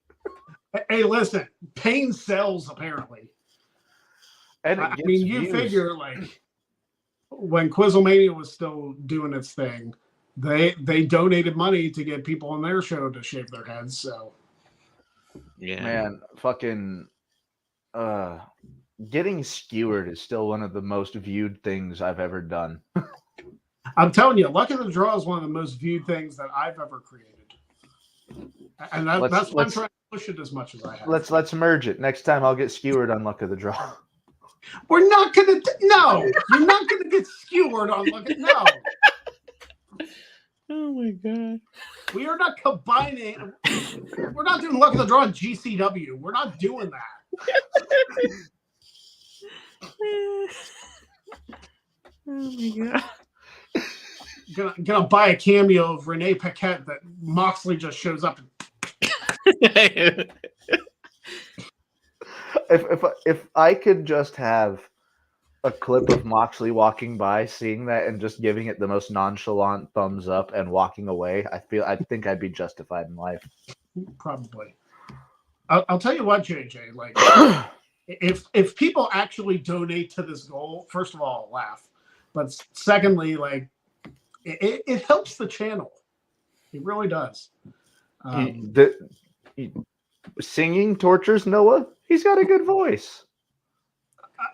Hey, listen, pain sells apparently. And I mean, you figure like when Quizzlemania was still doing its thing, they donated money to get people on their show to shave their heads. So, yeah, man, fucking getting skewered is still one of the most viewed things I've ever done. I'm telling you, Luck of the Draw is one of the most viewed things that I've ever created, and that's why I'm trying to push it as much as I have. Let's merge it. Next time I'll get skewered on Luck of the Draw. We're not gonna. No, you're not gonna get skewered on Luck of No. Oh my god. We are not combining. We're not doing Luck of the Draw and GCW. We're not doing that. Oh my god. Gonna buy a cameo of Renee Paquette that Moxley just shows up. If I could just have a clip of Moxley walking by, seeing that, and just giving it the most nonchalant thumbs up and walking away, I think I'd be justified in life. Probably. I'll tell you what, JJ. Like, if people actually donate to this goal, first of all, I'll laugh. But secondly, like, it helps the channel. It really does. Singing tortures Noah. He's got a good voice.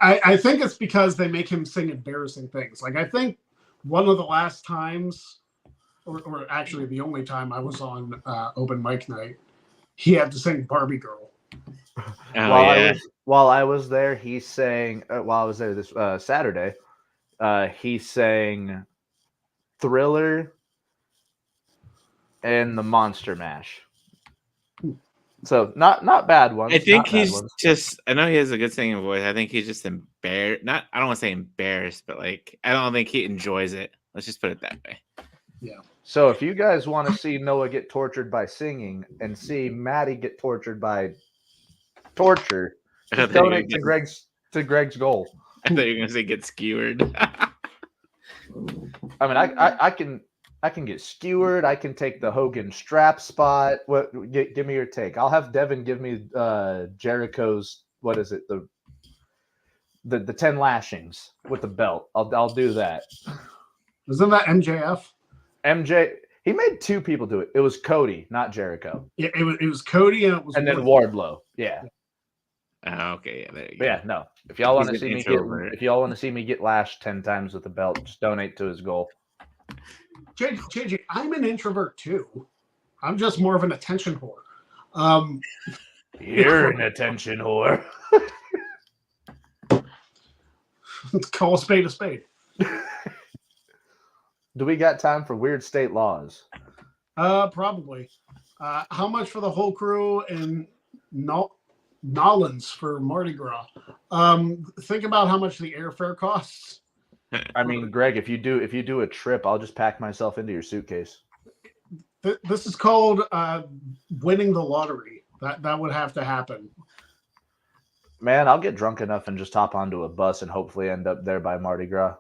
I think it's because they make him sing embarrassing things. Like I think one of the last times, or actually the only time I was on open mic night, he had to sing Barbie Girl. While I was there, he sang. While I was there this Saturday, he sang Thriller and the Monster Mash. So not bad ones. I think not bad he's ones. just. I know he has a good singing voice. I think he's just embarrassed. Not. I don't want to say embarrassed, but like I don't think he enjoys it. Let's just put it that way. Yeah. So if you guys want to see Noah get tortured by singing and see Maddie get tortured by torture, just donate to Greg's goal. I thought you were gonna say get skewered. I mean, I can get skewered. I can take the Hogan strap spot. Give me your take. I'll have Devin give me Jericho's. What is it? The 10 lashings with the belt. I'll do that. Isn't that MJF? MJ. He made 2 people do it. It was Cody, not Jericho. Yeah, it was Cody and it was And then Wardlow. Yeah. Oh, okay, yeah, there you But go. yeah, no. If y'all want to He's see an me introvert. get lashed 10 times with the belt, just donate to his goal. JJ, I'm an introvert too. I'm just more of an attention whore. You're an attention whore. Call a spade a spade. Do we got time for weird state laws? Probably. How much for the whole crew and Nolans for Mardi Gras? Think about how much the airfare costs. I mean, Greg, if you do a trip, I'll just pack myself into your suitcase. This is called winning the lottery. That would have to happen. Man, I'll get drunk enough and just hop onto a bus and hopefully end up there by Mardi Gras.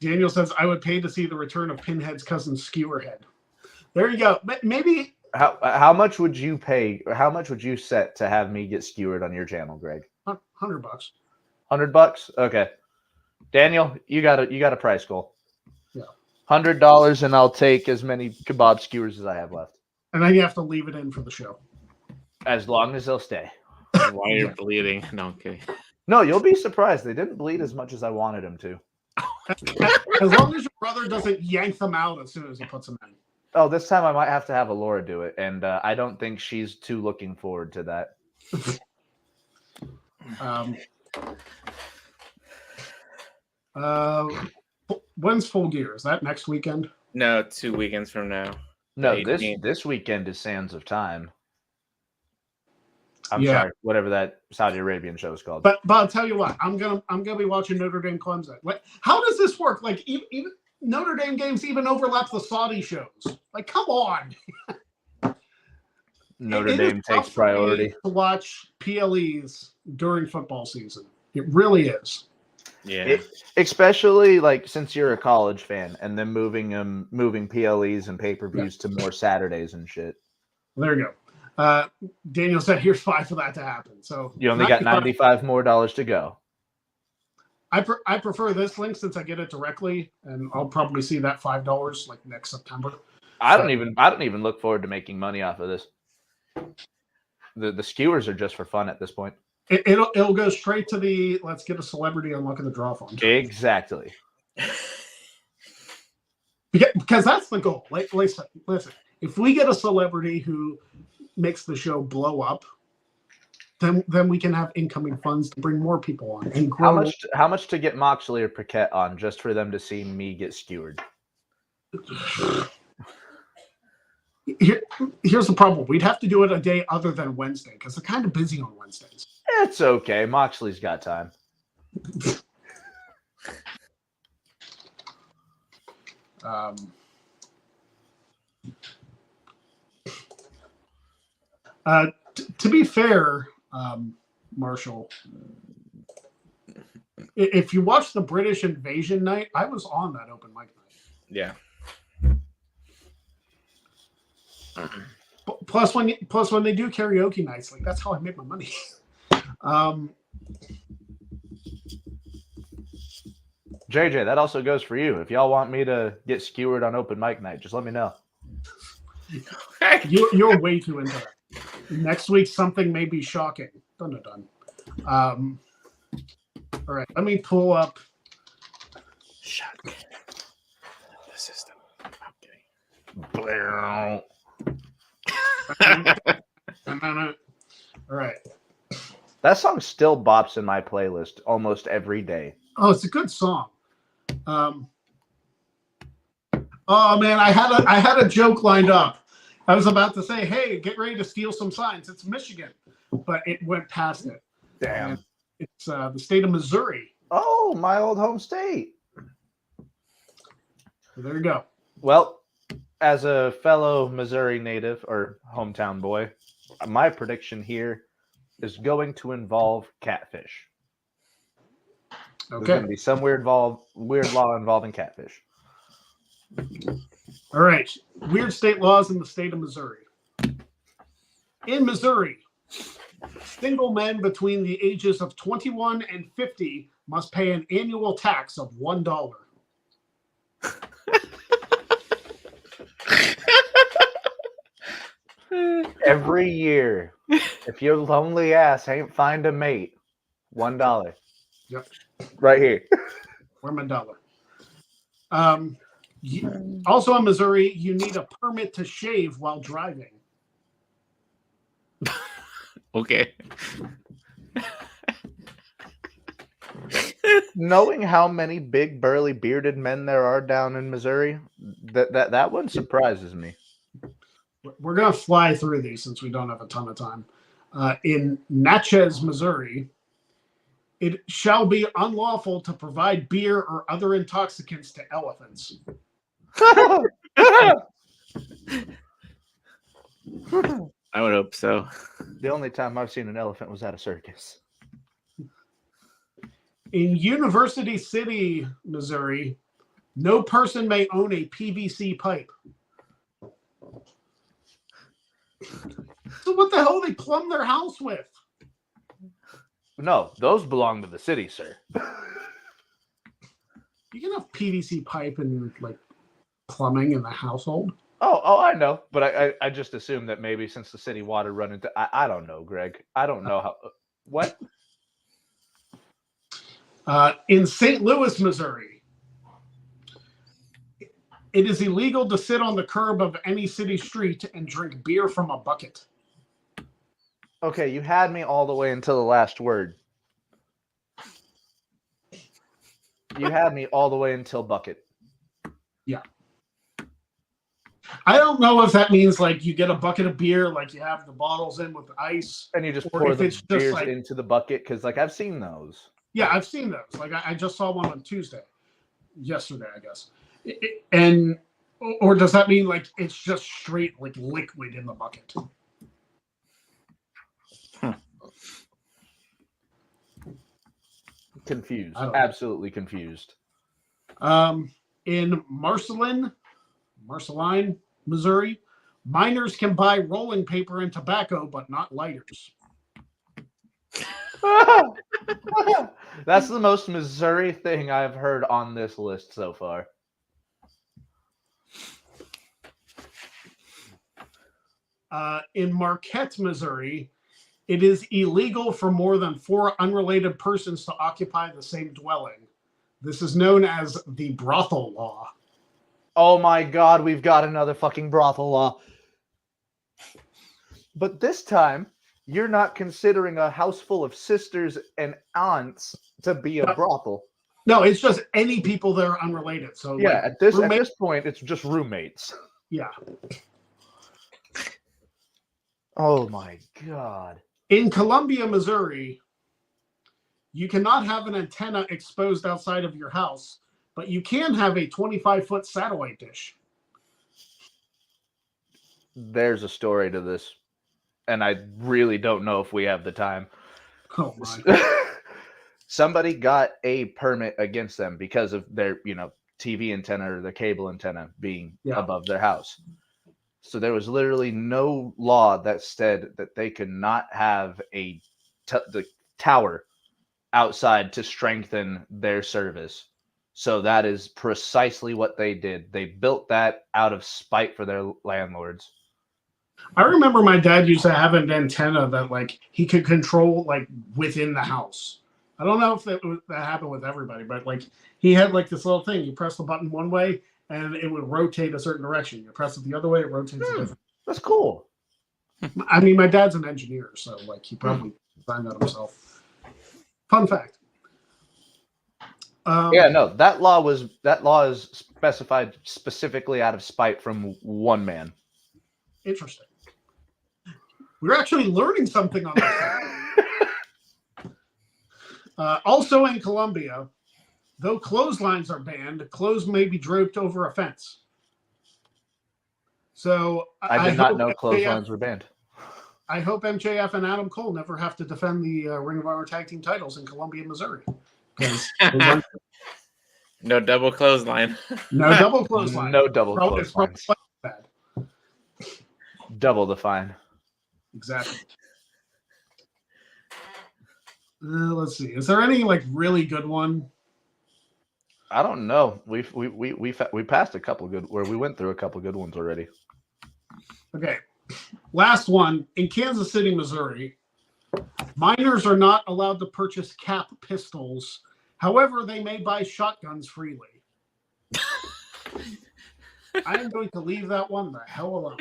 Daniel says, I would pay to see the return of Pinhead's cousin Skewerhead. There you go. Maybe. How much would you pay? How much would you set to have me get skewered on your channel, Greg? $100. $100? Okay. Daniel, you got a price goal. Yeah. $100, and I'll take as many kebab skewers as I have left. And then you have to leave it in for the show. As long as they'll stay. While you're bleeding. No, I'm kidding. No, you'll be surprised. They didn't bleed as much as I wanted them to. As long as your brother doesn't yank them out as soon as he puts them in. Oh, this time I might have to have Alora do it, and I don't think she's too looking forward to that. When's Full Gear? Is that next weekend? No, 2 weekends from now. No, The this 18th. this weekend is Sands of Time. I'm Yeah. sorry, whatever that Saudi Arabian show is called. But I'll tell you what, I'm gonna be watching Notre Dame Clemson. How does this work? Like even Notre Dame games even overlap the Saudi shows. Like, come on. Notre It is Dame tough takes for me priority. to watch PLEs during football season. It really is. Yeah. Especially like since you're a college fan, and then moving PLEs and pay-per-views to more Saturdays and shit. There you go. Daniel said, "Here's $5 for that to happen." So You only got 95 more dollars to go. I prefer this link since I get it directly, and I'll probably see that $5 like next September. I don't even look forward to making money off of this. The skewers are just for fun at this point. It'll go straight to the let's get a celebrity and look at the draw fund. Exactly. Because that's the goal. Like, listen. If we get a celebrity who makes the show blow up, then we can have incoming funds to bring more people on and grow. How much to get Moxley or Paquette on just for them to see me get skewered? Here's the problem. We'd have to do it a day other than Wednesday because they're kind of busy on Wednesdays. It's okay. Moxley's got time. To be fair, Marshall, if you watch the British Invasion night, I was on that open mic night. Yeah. Plus when they do karaoke nights, like that's how I make my money. JJ, that also goes for you. If y'all want me to get skewered on open mic night, just let me know. You're way too into that. Next week, something may be shocking. Dun, dun, dun. All right, let me pull up. Shut the system. I'm kidding. All right. That song still bops in my playlist almost every day. Oh, it's a good song. Oh man, I had a joke lined up. I was about to say, "Hey, get ready to steal some signs." It's Michigan, but it went past it. Damn. And it's the state of Missouri. Oh, my old home state. So there you go. Well, as a fellow Missouri native or hometown boy, my prediction here is going to involve catfish. There's Okay. going to be some weird law involving catfish. All right. Weird state laws in the state of Missouri. In Missouri, single men between the ages of 21 and 50 must pay an annual tax of $1. Every year, if your lonely ass ain't find a mate, $1. Yep. Right here. Where's my dollar? Also in Missouri, you need a permit to shave while driving. Okay. Knowing how many big, burly, bearded men there are down in Missouri, that one surprises me. We're going to fly through these since we don't have a ton of time. In Natchez, Missouri, it shall be unlawful to provide beer or other intoxicants to elephants. I would hope so. The only time I've seen an elephant was at a circus. In University City, Missouri, no person may own a PVC pipe. So what the hell they plumb their house with? No, those belong to the city, sir. You can have PVC pipe and like plumbing in the household. Oh, I know, but I just assumed that maybe since the city water run into I don't know, Greg. I don't know how. What? In St. Louis, Missouri, it is illegal to sit on the curb of any city street and drink beer from a bucket. Okay, you had me all the way until the last word. You had me all the way until bucket. Yeah. I don't know if that means like you get a bucket of beer, like you have the bottles in with ice. And you just Or pour if the it's just beers like- into the bucket, because like I've seen those. Yeah, I've seen those. Like I just saw one on yesterday, I guess. And or does that mean like it's just straight like liquid in the bucket? Confused. I don't know. Absolutely confused. In Marceline, Missouri, minors can buy rolling paper and tobacco, but not lighters. That's the most Missouri thing I've heard on this list so far. In Marquette, Missouri, it is illegal for more than 4 unrelated persons to occupy the same dwelling. This is known as the brothel law. Oh my God, we've got another fucking brothel law. But this time, you're not considering a house full of sisters and aunts to be a brothel. No, it's just any people that are unrelated. So Yeah, like, at this roommates- point, it's just roommates. Yeah. Oh my God. In Columbia, Missouri, you cannot have an antenna exposed outside of your house, but you can have a 25-foot satellite dish. There's a story to this, and I really don't know if we have the time. Oh my. Somebody got a permit against them because of their, TV antenna or their cable antenna being above their house. So there was literally no law that said that they could not have the tower outside to strengthen their service. So that is precisely what they did. They built that out of spite for their landlords. I remember my dad used to have an antenna that like he could control like within the house. I don't know if that happened with everybody, but like he had like this little thing. You press the button one way and it would rotate a certain direction. You press it the other way, it rotates a different. That's cool. I mean, my dad's an engineer, so like he probably designed that himself. Fun fact. Yeah, no, that law is specified specifically out of spite from one man. Interesting. We're actually learning something on this. Also in Colombia, though clotheslines are banned, clothes may be draped over a fence. So I did not hope know MJF clotheslines were banned. I hope MJF and Adam Cole never have to defend the Ring of Honor tag team titles in Columbia, Missouri. No double clothesline. No double clothesline. No double It's probably clotheslines. bad. Double the fine. Exactly. Let's see. Is there any like really good one? I don't know. We passed a couple good, where we went through a couple good ones already. Okay. Last one. In Kansas City, Missouri, minors are not allowed to purchase cap pistols. However, they may buy shotguns freely. I am going to leave that one the hell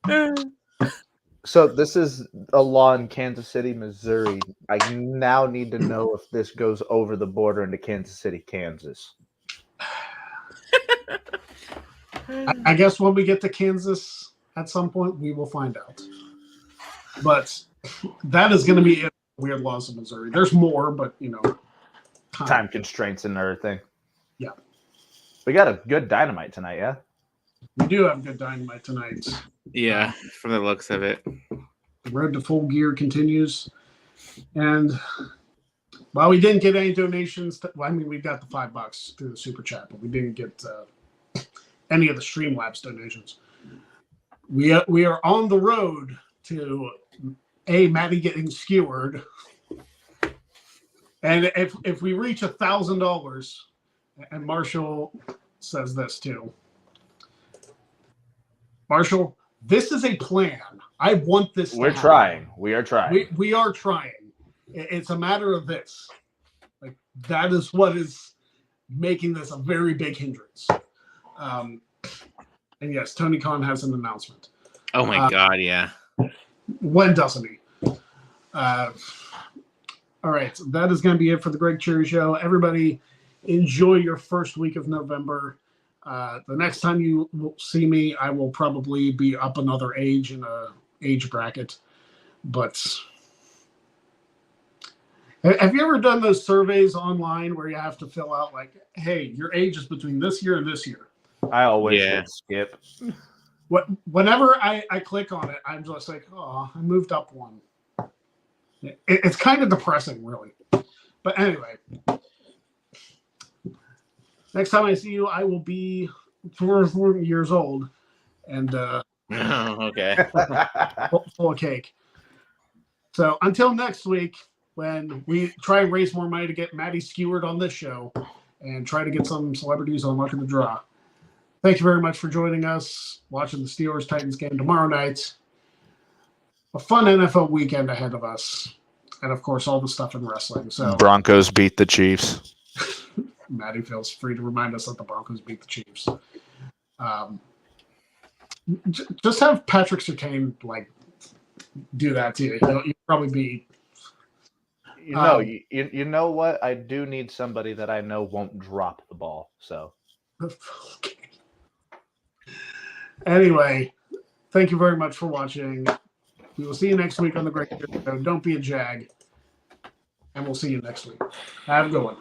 alone. So this is a law in Kansas City, Missouri. I now need to know if this goes over the border into Kansas City, Kansas. I guess when we get to Kansas at some point, we will find out. But that is going to be it. Weird laws of Missouri. There's more, but you know, Time constraints and everything. Yeah. We got a good Dynamite tonight, yeah? We do have good Dynamite tonight. Yeah, from the looks of it. The road to full gear continues. And while we didn't get any donations, I mean, we got the $5 through the super chat, but we didn't get any of the Streamlabs donations. We are on the road to Maddie getting skewered. And if we reach $1,000, and Marshall says this too. Marshall, this is a plan. I want this to happen. Trying. We are trying. We are trying. It's a matter of this. Like that is what is making this a very big hindrance. And yes, Tony Khan has an announcement. Oh my God, yeah. When doesn't he? All right, that is going to be it for the Greg Cherry Show. Everybody, enjoy your first week of November. The next time you will see me, I will probably be up another age in a age bracket. But have you ever done those surveys online where you have to fill out like, hey, your age is between this year and this year? I always hit skip. Whenever I click on it, I'm just like, oh, I moved up one. It's kind of depressing, really. But anyway, next time I see you, I will be 4 years old and Okay. full of cake. So until next week, when we try and raise more money to get Maddie skewered on this show and try to get some celebrities on Luck of the Draw. Thank you very much for joining us, watching the Steelers-Titans game tomorrow night. A fun NFL weekend ahead of us. And, of course, all the stuff in wrestling. So Broncos beat the Chiefs. Maddie feels free to remind us that the Broncos beat the Chiefs. Just have Patrick Surtain, like, do that to you. You'll probably be... You know what? I do need somebody that I know won't drop the ball. So, okay. Anyway, thank you very much for watching. We will see you next week on the Great Show. Don't be a jag. And we'll see you next week. Have a good one.